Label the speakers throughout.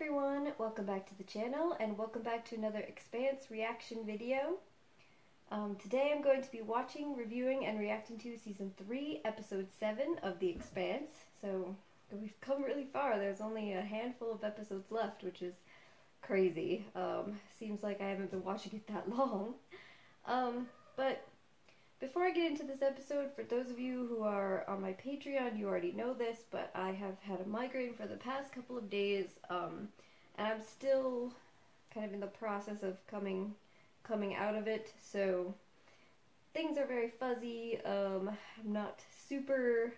Speaker 1: everyone, welcome back to the channel and welcome back to another Expanse reaction video. Today I'm going to be watching, reviewing, and reacting to Season 3, Episode 7 of The Expanse. So we've come really far. There's only a handful of episodes left, which is crazy. Seems like I haven't been watching it that long. But before I get into this episode, for those of you who are on my Patreon, you already know this, but I have had a migraine for the past couple of days, and I'm still kind of in the process of coming out of it, so things are very fuzzy. I'm not super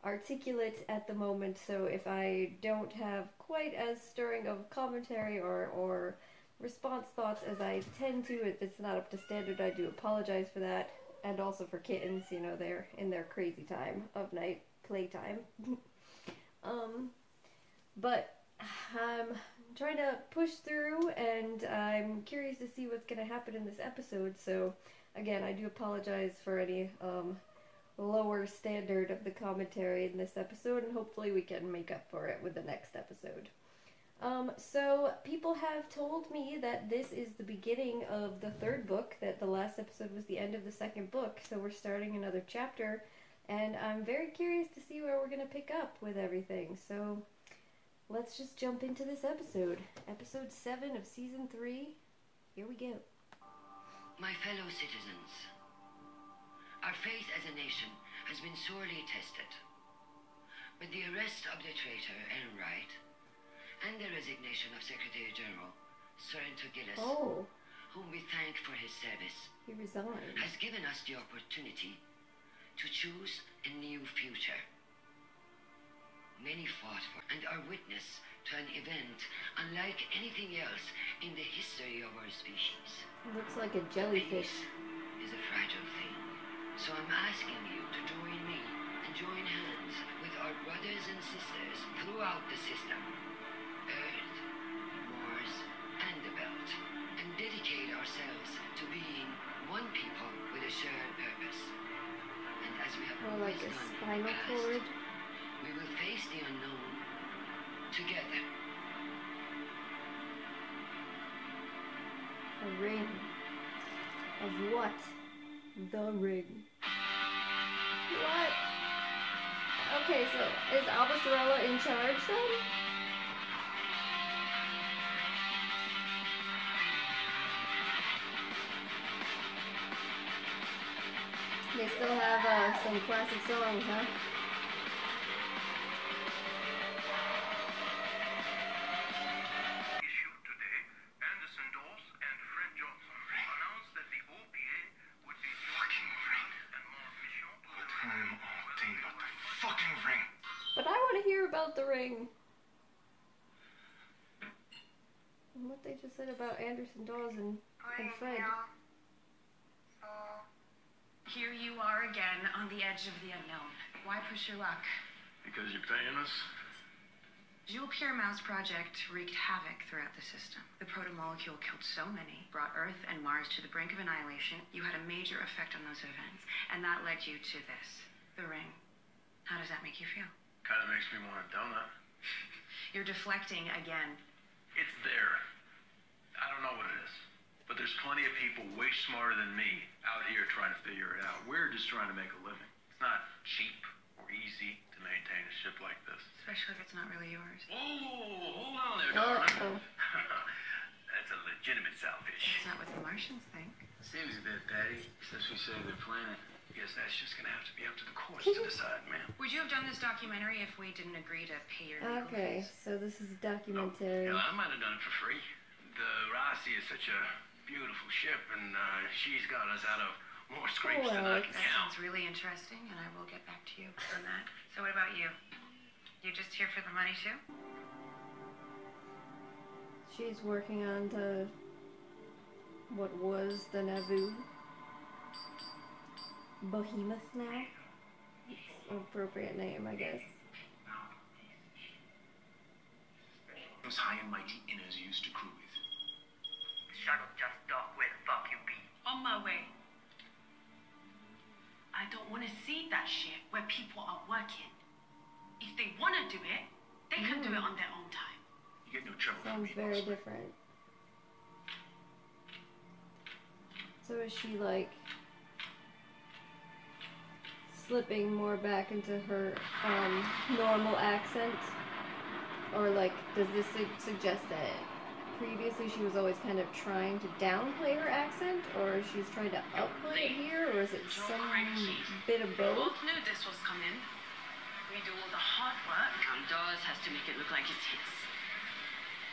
Speaker 1: articulate at the moment, so if I don't have quite as stirring of commentary or response thoughts as I tend to, if it's not up to standard, I do apologize for that. And also for kittens, you know, they're in their crazy time of night, playtime. But I'm trying to push through, and I'm curious to see what's going to happen in this episode. So, again, I do apologize for any lower standard of the commentary in this episode, and hopefully we can make up for it with the next episode. So people have told me that this is the beginning of the third book, that the last episode was the end of the second book, so we're starting another chapter, and I'm very curious to see where we're going to pick up with everything. So let's just jump into this episode. Episode 7 of Season 3. Here we go.
Speaker 2: My fellow citizens, our faith as a nation has been sorely tested. With the arrest of the traitor Enright, and the resignation of Secretary General Sorrento Gillis, whom we thank for his service,
Speaker 1: he resigned,
Speaker 2: has given us the opportunity to choose a new future. Many fought for and are witness to an event unlike anything else in the history of our species.
Speaker 1: It looks like a jellyfish.
Speaker 2: Peace is a fragile thing, so I'm asking you to join me and join hands with our brothers and sisters throughout the system, Earth, Mars, and the Belt, and dedicate ourselves to being one people with a shared purpose. And as we have always
Speaker 1: like a
Speaker 2: done
Speaker 1: spinal
Speaker 2: in the past,
Speaker 1: cord.
Speaker 2: we will face the unknown together.
Speaker 1: A ring. Of what? The ring. What? Okay, so is Albasarella in charge then? They still have some classic songs, huh?
Speaker 3: Issued today, Anderson Dawes and Fred Johnson announced that the OPA would be fucking ring and more mission to
Speaker 4: But I'm all day about the fucking ring.
Speaker 1: But I want to hear about the ring. And what they just said about Anderson Dawes and Fred.
Speaker 5: Here you are again on the edge of the unknown. Why push your luck?
Speaker 4: Because you're paying us?
Speaker 5: Jung-Espinoza's project wreaked havoc throughout the system. The protomolecule killed so many, brought Earth and Mars to the brink of annihilation. You had a major effect on those events, and that led you to this, the ring. How does that make you feel?
Speaker 4: Kind of makes me want a donut.
Speaker 5: You're deflecting again.
Speaker 4: It's there. I don't know what it is. But there's plenty of people way smarter than me out here trying to figure it out. We're just trying to make a living. It's not cheap or easy to maintain a ship like this.
Speaker 5: Especially if it's not really yours.
Speaker 4: Oh, hold on there, darling. That's a legitimate salvage.
Speaker 5: That's not what the Martians think.
Speaker 6: Seems a bit petty, since we saved their planet.
Speaker 4: Guess that's just gonna have to be up to the courts to decide, man.
Speaker 5: Would you have done this documentary if we didn't agree to pay your legal
Speaker 1: Okay,
Speaker 5: fees?
Speaker 1: so this is a documentary.
Speaker 4: Oh, I might have done it for free. The Roci is such a beautiful ship, and she's got us out of more scrapes than I can
Speaker 5: That
Speaker 4: count.
Speaker 5: sounds really interesting, and I will get back to you on that. So what about you? You just here for the money too?
Speaker 1: She's working on the what was the Nauvoo Behemoth now. It's an appropriate name, I guess.
Speaker 6: Those high and mighty inners used to crew with.
Speaker 3: shut up, just talk. Where the fuck you be?
Speaker 5: On my way. I don't want to see that shit where people are working. If they want to do it, they can do it on their own time.
Speaker 6: You get no choice.
Speaker 1: Sounds very different. So is she like slipping more back into her normal accent? Or like, does this suggest that previously she was always kind of trying to downplay her accent? Or she's trying to upplay it here? Or is it some bit of
Speaker 5: We
Speaker 1: both?
Speaker 5: both knew this was coming. We do all the hard work. And Dawes has to make it look like it's his.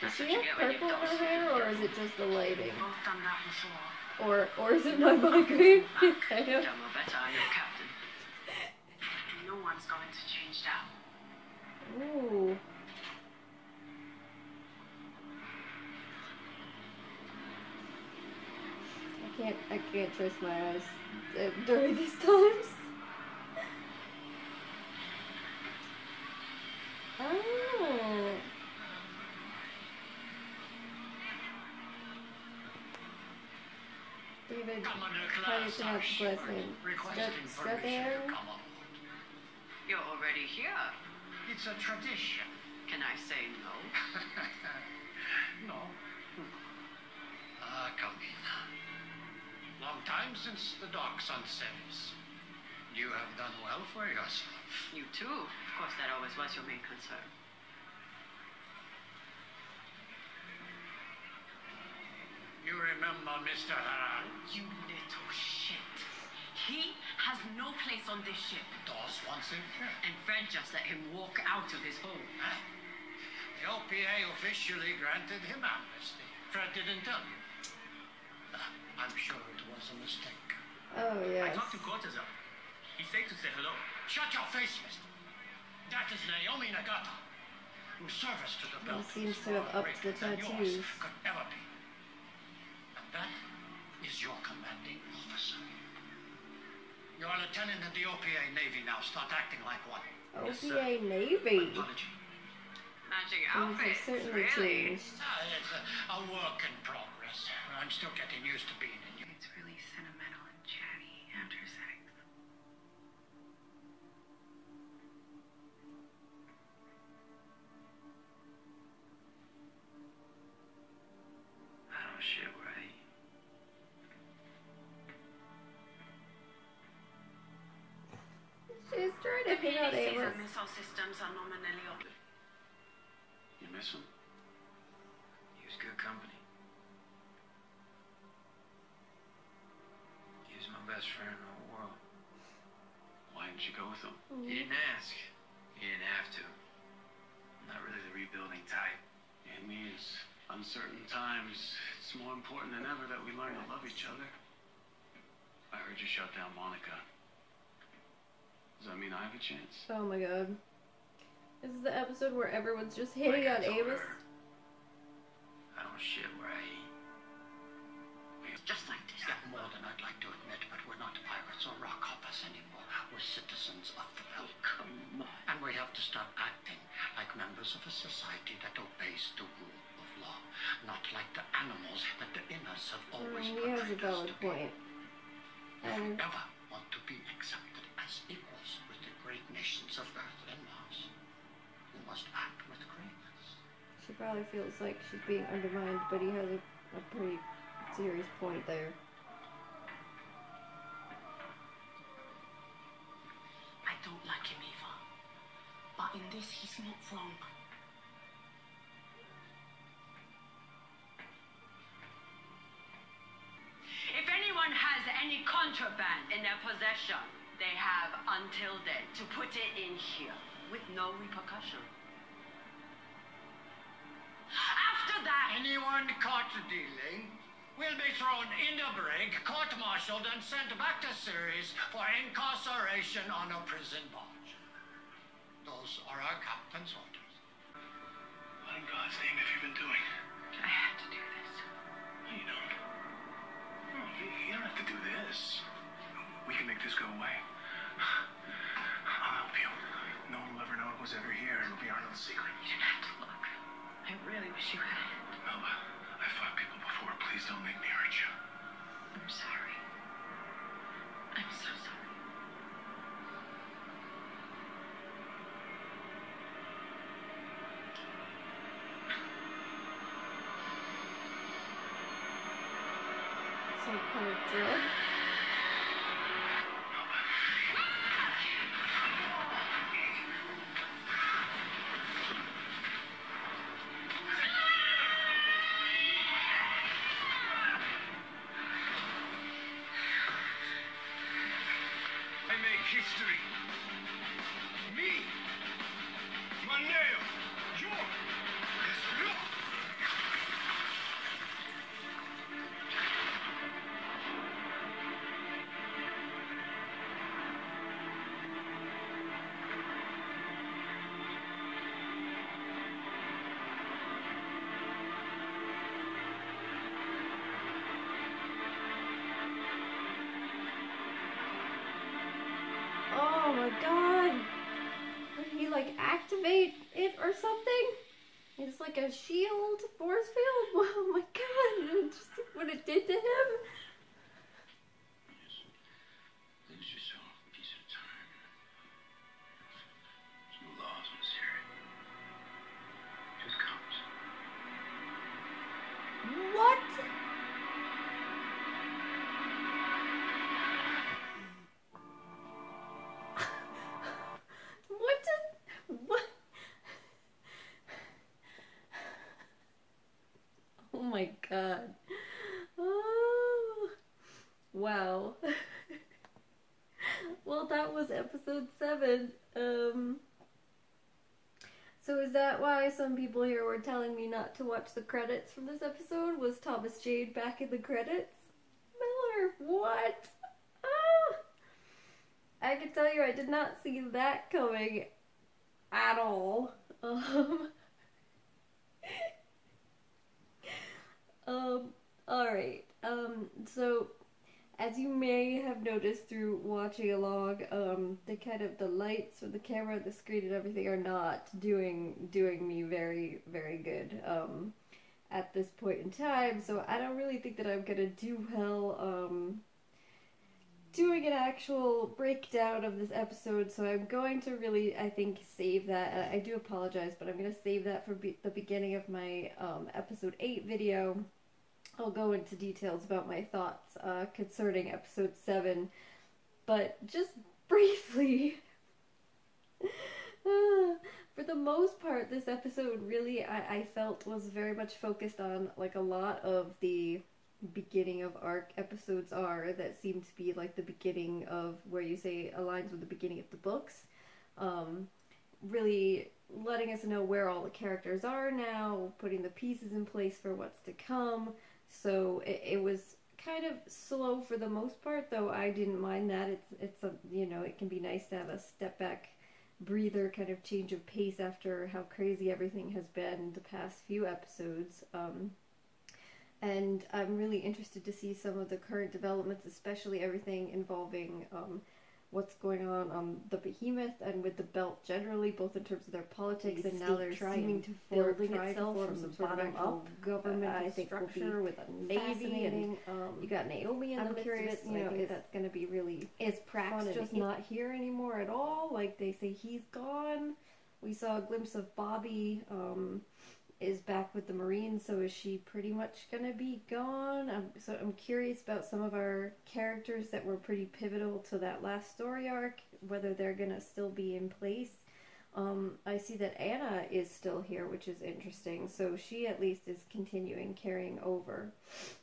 Speaker 1: Does
Speaker 5: That's
Speaker 1: she
Speaker 5: what you
Speaker 1: have
Speaker 5: get when you
Speaker 1: purple in her hair, or is it just the lighting?
Speaker 5: We've both done that before.
Speaker 1: Or is it my migraine?
Speaker 5: Don't know better, I'm your captain. No one's going to change that.
Speaker 1: Ooh. I can't trust my eyes during these times. Oh. David, how do you pronounce his last name? Strathairn?
Speaker 5: You're already here.
Speaker 6: It's a tradition.
Speaker 5: Can I say no?
Speaker 6: No. Come in. Long time since the docks on service. You have done well for yourself.
Speaker 5: You too. Of course, that always was your main concern.
Speaker 6: You remember Mr. Harald?
Speaker 5: You little shit. He has no place on this ship.
Speaker 6: Dawes wants him here.
Speaker 5: And Fred just let him walk out of his home.
Speaker 6: Huh? The OPA officially granted him amnesty. Fred didn't tell you. I'm sure it was a mistake.
Speaker 1: Oh, yes.
Speaker 7: I talked to Cortez. He said to say hello.
Speaker 6: Shut your face, mister. That is Naomi Nagata, whose service to the
Speaker 1: He
Speaker 6: belt
Speaker 1: seems to have upped the tattoos.
Speaker 6: could ever be. And that is your commanding officer. You're a lieutenant in the OPA Navy now. Start acting like one.
Speaker 1: OPA Navy.
Speaker 6: Apology.
Speaker 5: Matching
Speaker 1: Things have
Speaker 5: outfits,
Speaker 1: certainly
Speaker 5: really.
Speaker 1: changed.
Speaker 6: It's a work in progress. I'm still getting used to being in you.
Speaker 5: It's really sentimental and chatty after sex.
Speaker 4: I don't shit right.
Speaker 1: She's trying to hit out Amos.
Speaker 5: Missile systems are nominally up.
Speaker 4: You miss him? He was good company. He was my best friend in the whole world. Why didn't you go with him? He didn't ask. He didn't have to. I'm not really the rebuilding type. In these uncertain times, it's more important than ever that we learn to love each other. I heard you shut down Monica. Does that mean I have a chance?
Speaker 1: Oh my god. This is the episode where everyone's just hitting on Amos.
Speaker 4: I don't shit where I eat.
Speaker 6: Just like this. Yeah, more than I'd like to admit, but we're not pirates or rock hoppers anymore. We're citizens of the belt.
Speaker 4: Come on.
Speaker 6: And we have to start acting like members of a society that obeys the rule of law. Not like the animals that the Inners have always
Speaker 1: He has a
Speaker 6: portrayed us
Speaker 1: valid
Speaker 6: to be.
Speaker 1: point.
Speaker 6: If we ever want to be accepted as equals with the great nations of Earth and Mars, we must act with greatness.
Speaker 1: She probably feels like she's being undermined, but he has a pretty serious point there.
Speaker 5: I don't like him either. But in this, he's not wrong. If anyone has any contraband in their possession, they have until then to put it in here with no repercussion. After that,
Speaker 6: Anyone caught dealing will be thrown in the brig, court-martialed, and sent back to Ceres for incarceration on a prison barge. Those are our captain's orders.
Speaker 4: What in God's name have you been doing?
Speaker 5: I had to do this.
Speaker 4: No, you don't. No, you don't have to do this. We can make this go away. I'll help you. No one will ever know it was ever here. It'll be our little secret.
Speaker 5: You didn't have to look. I really wish you had.
Speaker 4: Melba, I fought people before. Please don't make me hurt you.
Speaker 5: I'm sorry. I'm so sorry.
Speaker 1: or something. It's like a shield force field. Oh my god, just what it did to him.
Speaker 4: Lose yourself a piece at a time. There's no laws on this area. Just comes.
Speaker 1: What? What? Oh my god. Oh. Wow. Well, that was episode 7. So is that why some people here were telling me not to watch the credits from this episode? Was Thomas Jane back in the credits? Miller, what? Ah! I can tell you I did not see that coming at all. Alright. So as you may have noticed through watching along, the lights for the camera, the screen, and everything are not doing me very, very good at this point in time. So I don't really think that I'm gonna do well doing an actual breakdown of this episode. So I'm going to really, I think, save that. I do apologize, but I'm gonna save that for the beginning of my episode 8 video. I'll go into details about my thoughts concerning episode 7, but just briefly, for the most part, this episode really, I felt was very much focused on, like, a lot of the beginning of arc episodes are, that seem to be, like, the beginning of, where you say aligns with the beginning of the books, really letting us know where all the characters are now, putting the pieces in place for what's to come. So it was kind of slow for the most part, though I didn't mind that. It's a, you know, it can be nice to have a step back breather, kind of change of pace after how crazy everything has been the past few episodes. And I'm really interested to see some of the current developments, especially everything involving what's going on the Behemoth and with the belt generally, both in terms of their politics and now they're seeming to building itself from some sort of actual government I think structure with a navy, and you got Naomi in the midst of it, so I think that's going to be really. Is Prax just not here anymore at all? Like, they say he's gone. We saw a glimpse of Bobby is back with the Marines, so is she pretty much gonna be gone? So I'm curious about some of our characters that were pretty pivotal to that last story arc, whether they're gonna still be in place. I see that Anna is still here, which is interesting, so she at least is continuing, carrying over,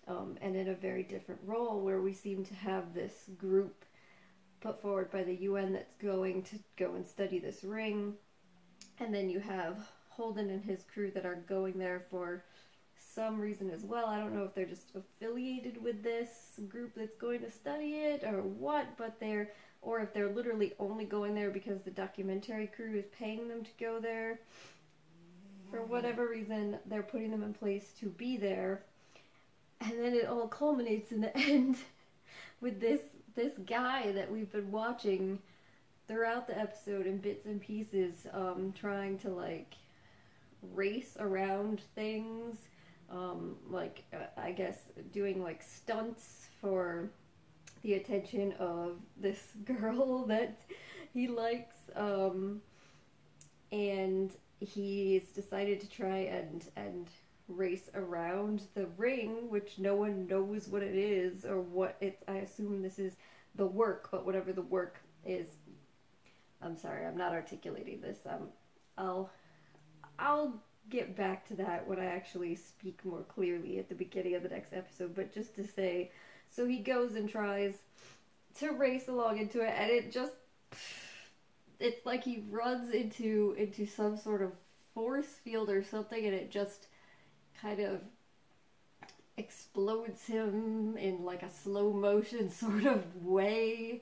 Speaker 1: and in a very different role, where we seem to have this group put forward by the UN that's going to go and study this ring, and then you have Holden and his crew that are going there for some reason as well. I don't know if they're just affiliated with this group that's going to study it or what, but or if they're literally only going there because the documentary crew is paying them to go there. For whatever reason, they're putting them in place to be there. And then it all culminates in the end with this guy that we've been watching throughout the episode in bits and pieces, trying to, like, race around things, I guess doing, like, stunts for the attention of this girl that he likes, and he's decided to try and race around the ring, which no one knows what it is or what it's. I assume this is the work, but whatever the work is, I'm sorry, I'm not articulating this. I'll get back to that when I actually speak more clearly at the beginning of the next episode, but just to say, so he goes and tries to race along into it, and it's like he runs into some sort of force field or something, and it just kind of explodes him in, like, a slow motion sort of way.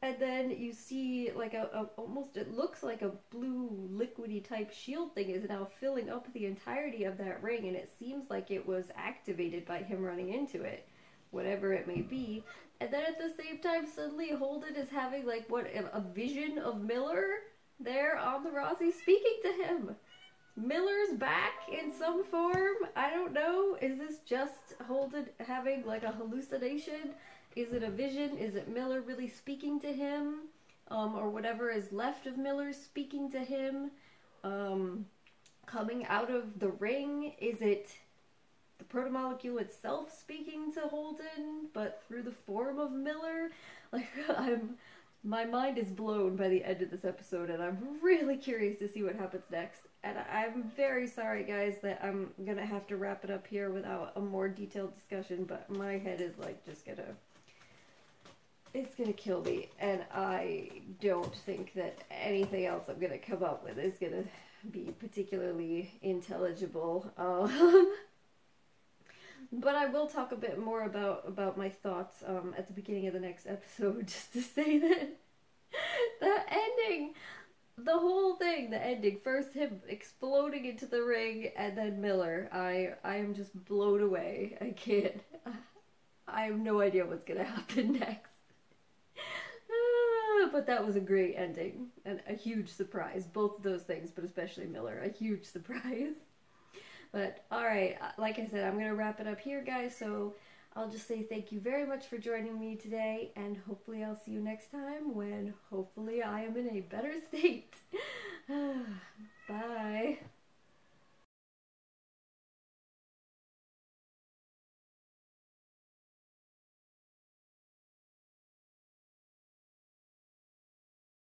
Speaker 1: And then you see, like, almost, it looks like a blue liquidy type shield thing is now filling up the entirety of that ring, and it seems like it was activated by him running into it. whatever it may be. And then at the same time, suddenly Holden is having, like, what, a vision of Miller there on the Roci speaking to him. Miller's back in some form? I don't know. Is this just Holden having, like, a hallucination? Is it a vision? Is it Miller really speaking to him? Or whatever is left of Miller speaking to him? Coming out of the ring? Is it the protomolecule itself speaking to Holden, but through the form of Miller? Like, my mind is blown by the end of this episode, and I'm really curious to see what happens next. And I'm very sorry, guys, that I'm gonna have to wrap it up here without a more detailed discussion, but my head is, like, just it's gonna kill me, and I don't think that anything else I'm gonna come up with is gonna be particularly intelligible. But I will talk a bit more about my thoughts at the beginning of the next episode, just to say that the ending, the whole thing, the ending, first him exploding into the ring, and then Miller, I am just blown away. I can't, I have no idea what's gonna happen next. But that was a great ending, and a huge surprise, both of those things, but especially Miller, a huge surprise. But, alright, like I said, I'm going to wrap it up here, guys, so I'll just say thank you very much for joining me today, and hopefully I'll see you next time when hopefully I am in a better state. Bye.